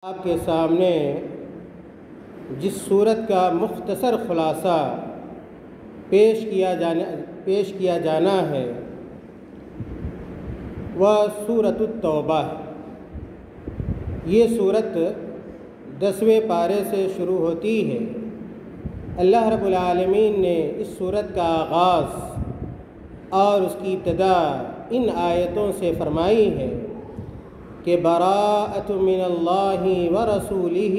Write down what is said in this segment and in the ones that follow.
آپ کے سامنے جس صورت کا مختصر خلاصہ پیش کیا جانا ہے وہ سورۃ التوبہ ہے۔ یہ صورت 10ویں پارے سے شروع ہوتی ہے۔ اللہ رب العالمین نے اس صورت کا آغاز اور اس کی ابتدا ان آیتوں سے فرمائی ہے کہ براءۃ من اللہ ورسولہ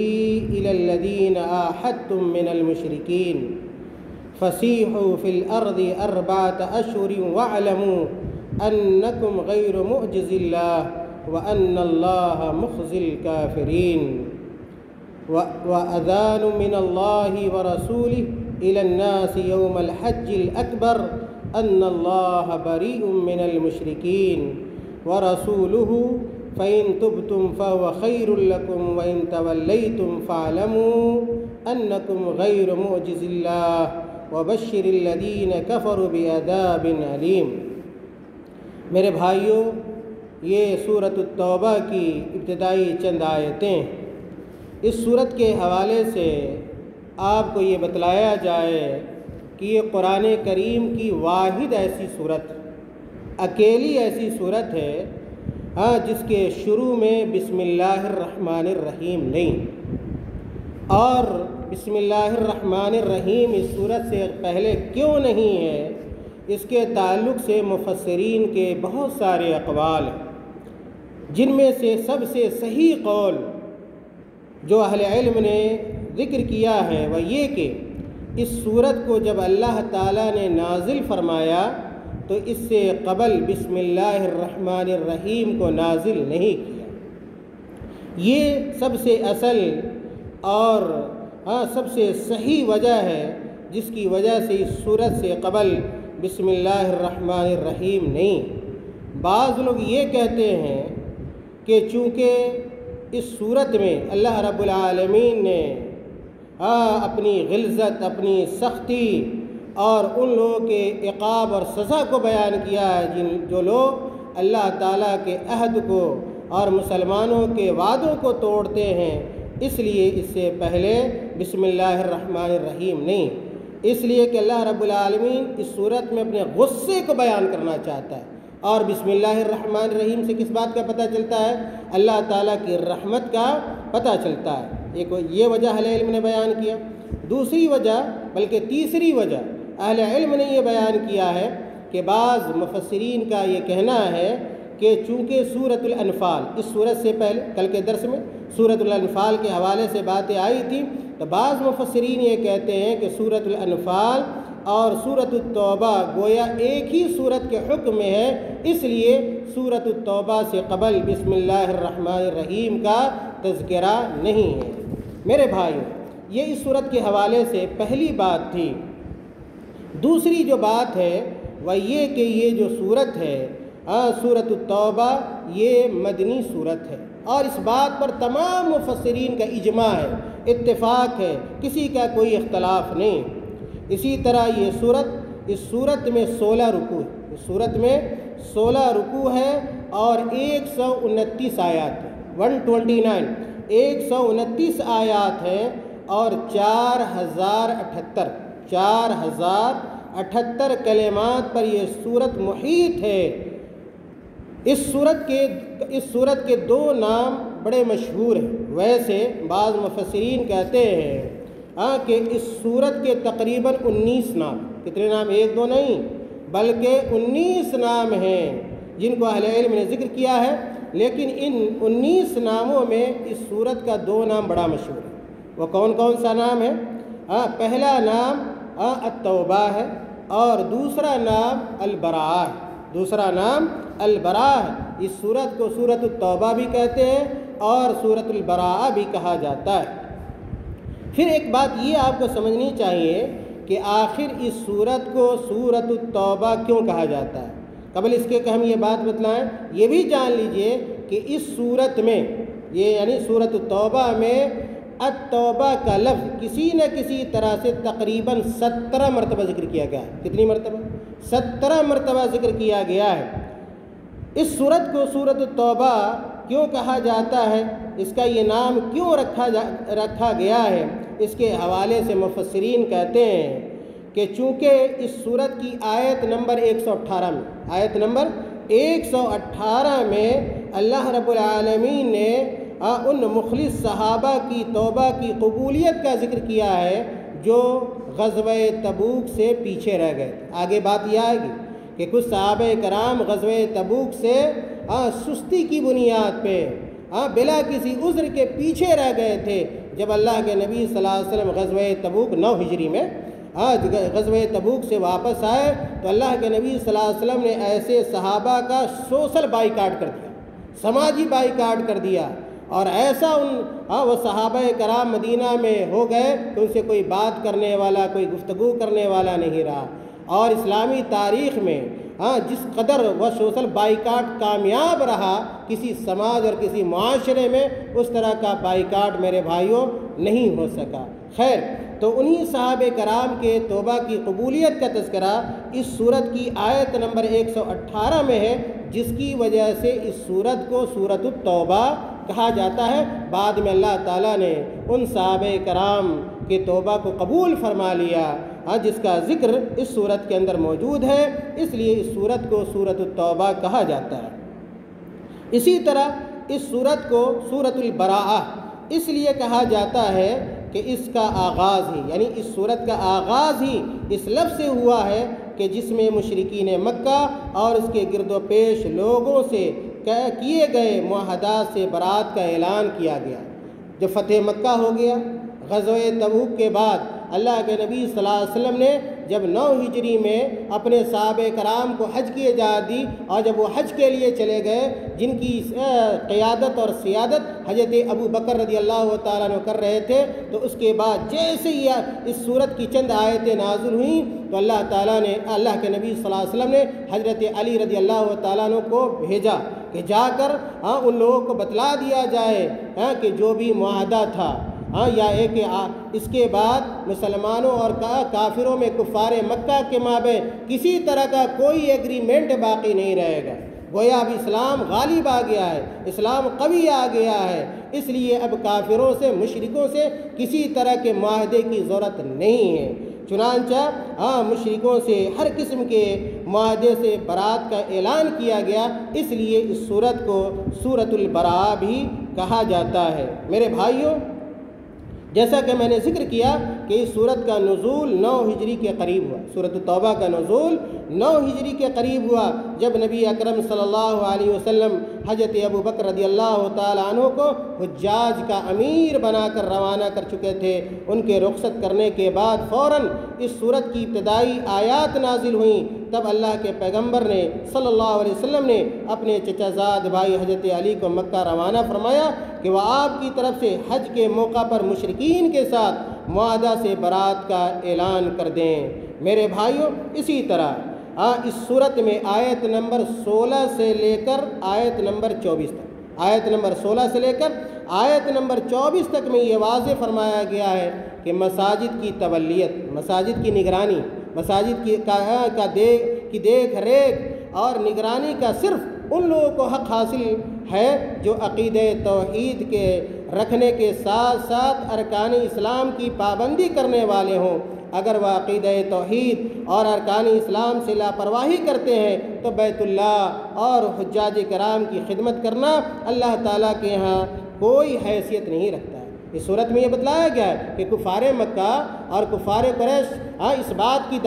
الی الذین عاہدتم من المشرکین فسیحوا فی الارض 4 اشہر واعلموا انکم غیر معجز اللہ وان اللہ مخزی الکافرین وأذان من الله ورسوله إلى الناس يوم الحج الأكبر أن الله بريء من المشركين ورسوله فإن تبتم فهو خير لكم وإن توليتم فاعلموا أنكم غير معجز الله وبشر الذين كفروا بعذاب أليم۔ میرے بھائیوں، یہ سورۃ التوبہ کی ابتدائی چند آیتیں ہیں۔ اس صورت کے حوالے سے آپ کو یہ بتلایا جائے کہ یہ قرآن کریم کی واحد ایسی صورت، اکیلی ایسی صورت ہے جس کے شروع میں بسم اللہ الرحمن الرحیم نہیں۔ اور بسم اللہ الرحمن الرحیم اس صورت سے پہلے کیوں نہیں ہے، اس کے تعلق سے مفسرین کے بہت سارے اقوال ہیں، جن میں سے سب سے صحیح قول جو اہل علم نے ذکر کیا ہے وہ یہ کہ اس صورت کو جب اللہ تعالیٰ نے نازل فرمایا تو اس سے قبل بسم اللہ الرحمن الرحیم کو نازل نہیں کیا۔ یہ سب سے اصل اور سب سے صحیح وجہ ہے جس کی وجہ سے اس صورت سے قبل بسم اللہ الرحمن الرحیم نہیں۔ بعض لوگ یہ کہتے ہیں کہ چونکہ اس صورت میں اللہ رب العالمین نے اپنی غلظت، اپنی سختی اور ان لوگوں کے عقاب اور سزا کو بیان کیا ہے جو لوگ اللہ تعالیٰ کے عہد کو اور مسلمانوں کے وعدوں کو توڑتے ہیں، اس لیے اس سے پہلے بسم اللہ الرحمن الرحیم نہیں، اس لیے کہ اللہ رب العالمین اس صورت میں اپنے غصے کو بیان کرنا چاہتا ہے۔ اور بسم اللہ الرحمن الرحیم سے کس بات کا پتہ چلتا ہے؟ اللہ تعالیٰ کی رحمت کا پتہ چلتا ہے۔ ایک یہ وجہ اہل علم نے بیان کیا۔ دوسری وجہ بلکہ تیسری وجہ اہل علم نے یہ بیان کیا ہے کہ بعض مفسرین کا یہ کہنا ہے کہ چونکہ سورۃ الانفال اس صورت سے پہلے کل کے درس میں سورۃ الانفال کے حوالے سے باتیں آئی تھیں، تو بعض مفسرین یہ کہتے ہیں کہ سورۃ الانفال اور سورۃ التوبہ گویا ایک ہی صورت کے حکم میں ہے، اس لیے سورۃ التوبہ سے قبل بسم اللہ الرحمن الرحیم کا تذکرہ نہیں ہے۔ میرے بھائیوں، یہ اس صورت کے حوالے سے پہلی بات تھی۔ دوسری جو بات ہے وہ یہ کہ یہ جو صورت ہے سورۃ التوبہ یہ مدنی صورت ہے، اور اس بات پر تمام مفسرین کا اجماع ہے، اتفاق ہے، کسی کا کوئی اختلاف نہیں۔ اسی طرح یہ اس صورت میں 16 رکوع ہے، اس صورت میں 16 رکوع ہے اور 129 آیات ہیں، 129 آیات ہیں اور 4078 کلمات پر یہ صورت محیط ہے۔ اس صورت کے 2 نام بڑے مشہور ہیں۔ ویسے بعض مفسرین کہتے ہیں کہ اس صورت کے تقریباً 19 نام، کتنے نام؟ 1-2 نہیں بلکہ 19 نام ہیں جن کو اہل علم نے ذکر کیا ہے، لیکن ان 19 ناموں میں اس صورت کا 2 نام بڑا مشہور ہے۔ وہ کون کون سا نام ہے؟ پہلا نام التوبہ ہے اور دوسرا نام البراءہ ہے۔ اس صورت کو سورۃ التوبہ بھی کہتے ہیں اور سورۃ البراءہ بھی کہا جاتا ہے۔ پھر ایک بات یہ آپ کو سمجھنی چاہیے کہ آخر اس صورت کو سورۃ التوبہ کیوں کہا جاتا ہے۔ قبل اس کے کہ ہم یہ بات بتلائیں، یہ بھی جان لیجئے کہ اس صورت میں یعنی سورۃ التوبہ میں التوبہ کا لفظ کسی نہ کسی طرح سے تقریباً 17 مرتبہ ذکر کیا گیا ہے۔ کتنی مرتبہ؟ 17 مرتبہ ذکر کیا گیا ہے۔ اس صورت کو سورۃ التوبہ کیوں کہا جاتا ہے، اس کا یہ نام کیوں رکھا گیا ہے، اس کے حوالے سے مفسرین کہتے ہیں کہ چونکہ اس سورت کی آیت نمبر 118 میں اللہ رب العالمین نے ان مخلص صحابہ کی توبہ کی قبولیت کا ذکر کیا ہے جو غزوہ تبوک سے پیچھے رہ گئے تھے۔ آگے بات یہ آئے گی کہ کچھ صحابہ کرام غزوہ تبوک سے سستی کی بنیاد پہ بلا کسی عذر کے پیچھے رہ گئے تھے۔ جب اللہ کے نبی صلی اللہ علیہ وسلم غزوہ تبوک 9 ہجری میں غزوہ تبوک سے واپس آئے تو اللہ کے نبی صلی اللہ علیہ وسلم نے ایسے صحابہ کا سوشل بائیکاٹ کر دیا، سماجی بائیکاٹ کر دیا، اور ایسا وہ صحابہ کرام مدینہ میں ہو گئے کہ ان سے کوئی بات کرنے والا، کوئی گفتگو کرنے والا نہیں رہا۔ اور اسلامی تاریخ میں جس قدر وہ سوشل بائیکاٹ کامیاب رہا کسی سماج اور کسی معاشرے میں، اس طرح کا بائیکاٹ میرے بھائیوں نہیں ہو سکا۔ خیر، تو انہی صحابہ کرام کے توبہ کی قبولیت کا تذکرہ اس سورت کی آیت نمبر 118 میں ہے، جس کی وجہ سے اس سورت کو سورۃ التوبہ کہا جاتا ہے۔ بعد میں اللہ تعالیٰ نے ان صحابہ کرام کے توبہ کو قبول فرما لیا جس کا ذکر اس سورت کے اندر موجود ہے، اس لیے اس سورت کو سورۃ التوبہ کہا جاتا ہے۔ اسی طرح اس سورت کو سورۃ البراءہ اس لیے کہا جاتا ہے کہ اس کا آغاز ہی، یعنی اس سورت کا آغاز ہی اس لفظ سے ہوا ہے کہ جس میں مشرکین مکہ اور اس کے گرد و پیش لوگوں سے کیے گئے معاہدات سے برات کا اعلان کیا گیا۔ جب فتح مکہ ہو گیا، غزوہ تبوک کے بعد اللہ کے نبی صلی اللہ علیہ وسلم نے جب 9 ہجری میں اپنے صحابہ کرام کو حج کی اجازت دی، اور جب وہ حج کے لیے چلے گئے، جن کی قیادت اور سیادت حضرت ابو بکر رضی اللہ تعالیٰ عنہ کر رہے تھے، تو اس کے بعد جیسے ہی اس سورت کی چند آیتیں نازل ہوئیں تو اللہ تعالیٰ نے، اللہ کے نبی صلی اللہ علیہ وسلم نے حضرت علی رضی اللہ تعالیٰ عنہ کو بھیجا کہ جا کر ان لوگوں کو بتلا دیا جائے کہ جو بھی معاہدہ تھا یا ایک اس کے بعد مسلمانوں اور کافروں میں کفار مکہ کے مابین کسی طرح کا کوئی ایگریمنٹ باقی نہیں رہے گا۔ گویا اب اسلام غالب آ گیا ہے، اسلام قوی آ گیا ہے، اس لیے اب کافروں سے، مشرکوں سے کسی طرح کے معاہدے کی ضرورت نہیں ہے۔ چنانچہ مشرکوں سے ہر قسم کے معاہدے سے برات کا اعلان کیا گیا، اس لیے اس سورت کو سورۃ البراءہ بھی کہا جاتا ہے۔ میرے بھائیوں، جیسا کہ میں نے ذکر کیا کہ اس سورت کا نزول 9 ہجری کے قریب ہوا، سورۃ التوبہ کا نزول 9 ہجری کے قریب ہوا، جب نبی اکرم صلی اللہ علیہ وسلم حضرت ابو بکر رضی اللہ تعالیٰ عنہ کو حجاج کا امیر بنا کر روانہ کر چکے تھے۔ ان کے رخصت کرنے کے بعد فوراً اس سورت کی ابتدائی آیات نازل ہوئیں۔ تب اللہ کے پیغمبر نے صلی اللہ علیہ وسلم نے اپنے چچا زاد بھائی حضرت علی کو مکہ روانہ فرمایا کہ وہ آپ کی طرف سے حج کے موقع پر مشرکین کے ساتھ معاہدہ سے برات کا اعلان کر دیں۔ میرے بھائیوں، اسی طرح اس صورت میں آیت نمبر 16 سے لے کر آیت نمبر 24 تک، آیت نمبر 16 سے لے کر آیت نمبر 24 تک میں یہ واضح فرمایا گیا ہے کہ مساجد کی تولیت، مساجد کی نگرانی، مساجد کی دیکھ ریکھ اور نگرانی کا صرف ان لوگوں کو حق حاصل ہے جو عقیدہ توحید کے رکھنے کے ساتھ ساتھ ارکان اسلام کی پابندی کرنے والے ہوں۔ اگر وہ عقیدہ توحید اور ارکان اسلام سے لاپرواہی کرتے ہیں تو بیت اللہ اور حجاج کرام کی خدمت کرنا اللہ تعالیٰ کے یہاں کوئی حیثیت نہیں رکھتا ہے۔ اس صورت میں یہ بتلایا گیا ہے کہ کفار مکہ اور کفار قریش اس بات کی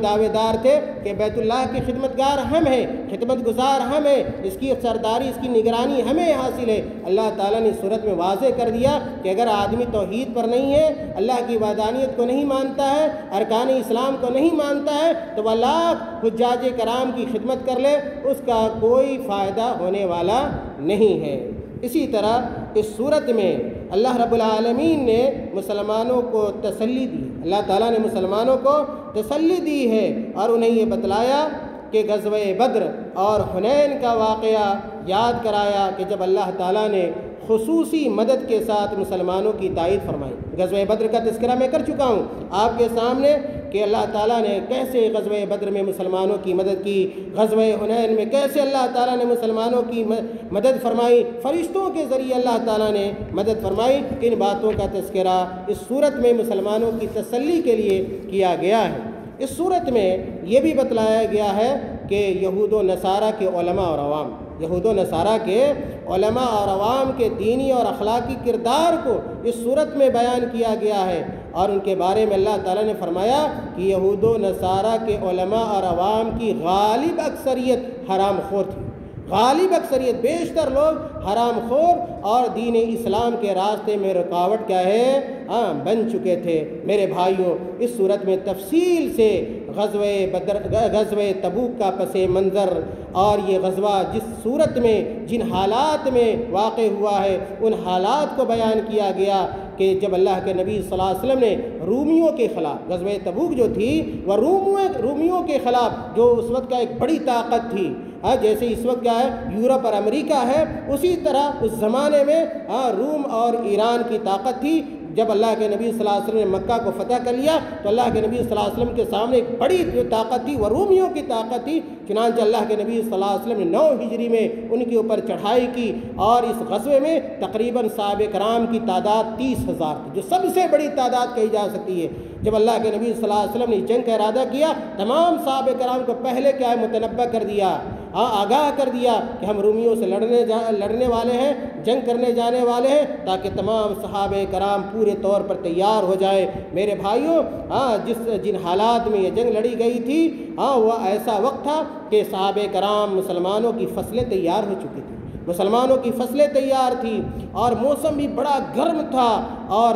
دعوے دار تھے کہ بیت اللہ کی خدمت گار ہم ہیں، خدمت گزار ہم ہیں، اس کی سرداری، اس کی نگرانی ہمیں حاصل ہے۔ اللہ تعالیٰ نے صورت میں واضح کر دیا کہ اگر آدمی توحید پر نہیں ہے، اللہ کی وحدانیت کو نہیں مانتا ہے، ارکان اسلام کو نہیں مانتا ہے، تو وہ لاکھ حجاج کرام کی خدمت کر لے، اس کا کوئی فائدہ ہونے والا نہیں ہے۔ اسی طرح اس صورت میں اللہ رب العالمین نے مسلمانوں کو تسلی دی، اللہ تعالیٰ نے مسلمانوں کو تسلی دی ہے اور انہیں یہ بتلایا کہ غزوہ بدر اور حنین کا واقعہ یاد کرایا کہ جب اللہ تعالیٰ نے خصوصی مدد کے ساتھ مسلمانوں کی تائید فرمائی۔ غزوہ بدر کا تذکرہ میں کر چکا ہوں آپ کے سامنے کہ اللہ تعالیٰ نے کیسے غزوہ بدر میں مسلمانوں کی مدد کی، غزوہ حنین میں کیسے اللہ تعالیٰ نے مسلمانوں کی مدد فرمائی، فرشتوں کے ذریعے اللہ تعالیٰ نے مدد فرمائی۔ ان باتوں کا تذکرہ اس صورت میں مسلمانوں کی تسلی کے لیے کیا گیا ہے۔ اس صورت میں یہ بھی بتلایا گیا ہے کہ یہود و نصارہ کے علماء اور عوام، یہود و نصارہ کے علماء اور عوام کے دینی اور اخلاقی کردار کو اس صورت میں بیان کیا گیا ہے، اور ان کے بارے میں اللہ تعالیٰ نے فرمایا کہ یہود و نصارہ کے علماء اور عوام کی غالب اکثریت حرام خور تھی، غالب اکثریت بیشتر لوگ حرام خور اور دین اسلام کے راستے میں رکاوٹ کیا ہے بن چکے تھے۔ میرے بھائیوں، اس صورت میں تفصیل سے غزوہ تبوک کا پس منظر اور یہ غزوہ جس صورت میں جن حالات میں واقع ہوا ہے ان حالات کو بیان کیا گیا کہ جب اللہ کے نبی صلی اللہ علیہ وسلم نے رومیوں کے خلاف، غزوہ تبوک جو تھی وہ رومیوں کے خلاف جو اس وقت کا ایک بڑی طاقت تھی، جیسے اس وقت کیا ہے یورپ اور امریکہ ہے، اسی طرح اس زمانے میں روم اور ایران کی طاقت تھی۔ جب اللہ کے نبی صلی اللہ علیہ وسلم نے مکہ کو فتح کر لیا تو اللہ کے نبی صلی اللہ علیہ وسلم کے سامنے ایک بڑی جو طاقت تھی وہ رومیوں کی طاقت تھی۔ چنانچہ اللہ کے نبی صلی اللہ علیہ وسلم نے 9 ہجری میں ان کے اوپر چڑھائی کی، اور اس غزوے میں تقریباً صحابہ کرام کی تعداد 30,000 تھی، جو سب سے بڑی تعداد کہی جا سکتی ہے۔ جب اللہ کے نبی صلی اللہ علیہ وسلم نے جنگ کا ارادہ کیا، تمام صحابہ کرام کو پہلے کیا ہے متنبہ کر دیا، آگاہ کر دیا کہ ہم رومیوں سے لڑنے والے ہیں، جنگ کرنے جانے والے ہیں، تاکہ تمام صحابہ کرام پورے طور پر تیار ہو جائے۔ میرے بھائیوں، جن حالات میں یہ جنگ لڑی گئی تھی وہ ایسا وقت تھا کہ صحابہ کرام مسلمانوں کی فصلیں تیار ہو چکی تھیں، مسلمانوں کی فصلیں تیار تھی، اور موسم بھی بڑا گرم تھا، اور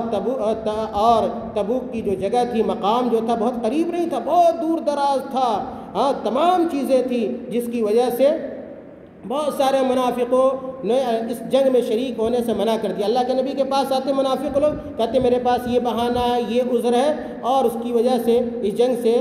تبوک کی جو جگہ تھی، مقام جو تھا بہت قریب نہیں تھا، بہت دور دراز تھا۔ تمام چیزیں تھی جس کی وجہ سے بہت سارے منافقوں نے اس جنگ میں شریک ہونے سے منع کر دیا۔ اللہ کے نبی کے پاس آتے منافق لوگ، کہتے میرے پاس یہ بہانہ ہے، یہ عذر ہے، اور اس کی وجہ سے اس جنگ سے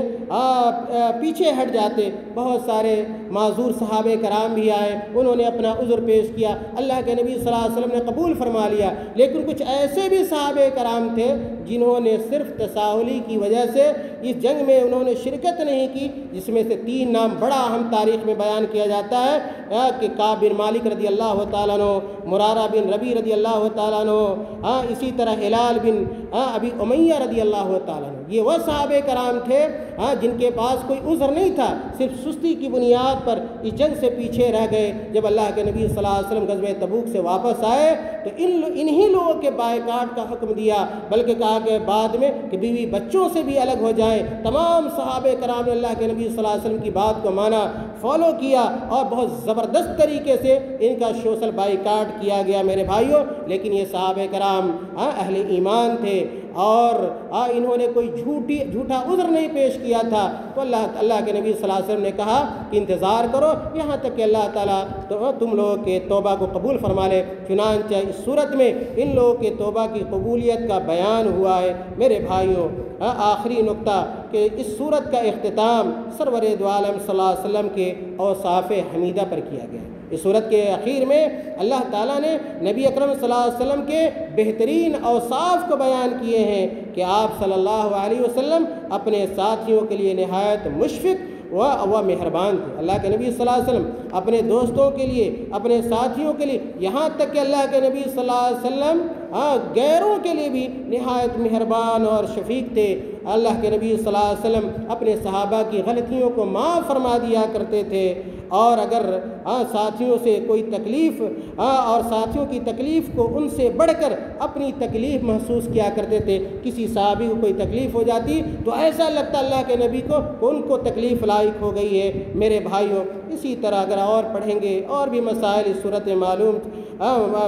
پیچھے ہٹ جاتے۔ بہت سارے معذور صحابہ کرام بھی آئے، انہوں نے اپنا عذر پیش کیا، اللہ کے نبی صلی اللہ علیہ وسلم نے قبول فرما لیا۔ لیکن کچھ ایسے بھی صحابہ کرام تھے جنہوں نے صرف تساہلی کی وجہ سے اس جنگ میں انہوں نے شرکت نہیں کی، جس میں سے 3 نام بڑا اہم تاریخ میں بیان کیا جاتا ہے کہ کعب بن مالک رضی اللہ تعالیٰ عنہ، مرارہ بن ربیع رضی اللہ تعالیٰ عنہ، اسی طرح ہلال بن ابی امیہ رضی اللہ تعالیٰ عنہ۔ یہ وہ صحابہ کرام تھے جن کے پاس کوئی عذر نہیں تھا، صرف سستی کی بنیاد پر اس جنگ سے پیچھے رہ گئے۔ جب اللہ کے نبی صلی اللہ علیہ وسلم غزوہ تبوک سے واپس آئے تو انہی لوگوں کے بائیکاٹ کا حکم دیا، بلکہ کہا کہ بعد میں کہ بیوی بچوں سے بھی الگ ہو جائیں۔ تمام صحابہ کرام نے اللہ کے نبی صلی اللہ علیہ وسلم کی بات کو مانا، فالو کیا، اور بہت زبردست طریقے سے ان کا سوشل بائیکاٹ کیا گیا۔ میرے بھائیوں، لیکن یہ صحابہ کرام اہل ایمان تھے، اور انہوں نے کوئی جھوٹا عذر نہیں پیش کیا تھا، تو اللہ کے نبی صلی اللہ علیہ وسلم نے کہا کہ انتظار کرو یہاں تک کہ اللہ تعالیٰ تم لوگوں کے توبہ کو قبول فرما لے۔ چنانچہ اس صورت میں ان لوگوں کے توبہ کی قبولیت کا بیان ہوا ہے۔ میرے بھائیوں، آخری نقطہ کہ اس صورت کا اختتام سرور دو عالم صلی اللہ علیہ وسلم کے اوصاف حمیدہ پر کیا گیا ہے۔ اس صورت کے اخیر میں اللہ تعالیٰ نے نبی اکرم صلی اللہ علیہ وسلم کے بہترین اوصاف کو بیان کیے ہیں کہ آپ صلی اللہ علیہ وسلم اپنے ساتھیوں کے لیے نہایت مشفق و مہربان تھے۔ اللہ کے نبی صلی اللہ علیہ وسلم اپنے دوستوں کے لیے، اپنے ساتھیوں کے لیے، یہاں تک کہ اللہ کے نبی صلی اللہ علیہ وسلم غیروں کے لیے بھی نہایت مہربان اور شفیق تھے۔ اللہ کے نبی صلی اللہ علیہ وسلم اپنے صحابہ کی غلطیوں کو معاف فرما دیا کرتے تھے، اور اگر ساتھیوں سے کوئی تکلیف اور ساتھیوں کی تکلیف کو ان سے بڑھ کر اپنی تکلیف محسوس کیا کرتے تھے۔ کسی صحابی کو کوئی تکلیف ہو جاتی تو ایسا لگتا اللہ کے نبی کو ان کو تکلیف لاحق ہو گئی ہے۔ میرے بھائیوں، اسی طرح اگر اور پڑھیں گے اور بھی مسائل اس صورت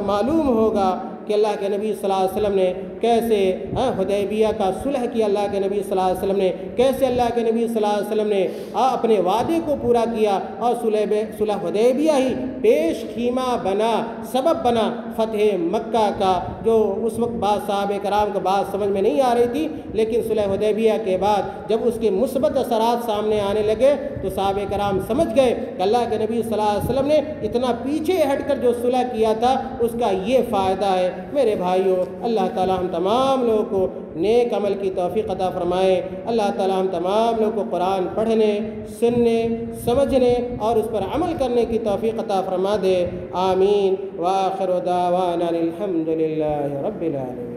معلوم ہوگا کہ اللہ کے نبی صلی اللہ علیہ وسلم نے کیسے حدیبیہ کا صلح کیا، اللہ کے نبی صلی اللہ علیہ وسلم نے کیسے اللہ کے نبی صلی اللہ علیہ وسلم نے اپنے وعدے کو پورا کیا، اور صلح حدیبیہ ہی پیش خیمہ بنا، سبب بنا فتح مکہ کا، جو اس وقت بعض صحابہ کرام کو بات سمجھ میں نہیں آ رہی تھی، لیکن صلح حدیبیہ کے بعد جب اس کے مثبت اثرات سامنے آنے لگے تو صحابہ کرام سمجھ گئے کہ اللہ کے نبی صلی اللہ علیہ وسلم نے اتنا پیچھے ہٹ کر جو صلح کیا تھا اس کا یہ فائدہ ہے۔ میرے بھائیوں، اللہ تعالی ہم تمام لوگوں کو نیک عمل کی توفیق عطا فرمائے۔ اللہ تعالی ہم تمام لوگوں کو قرآن پڑھنے، سننے، سمجھنے اور اس پر عمل کرنے کی توفیق عطا فرما دے۔ آمین۔ وآخر دعوانا الحمد للہ رب العالمین۔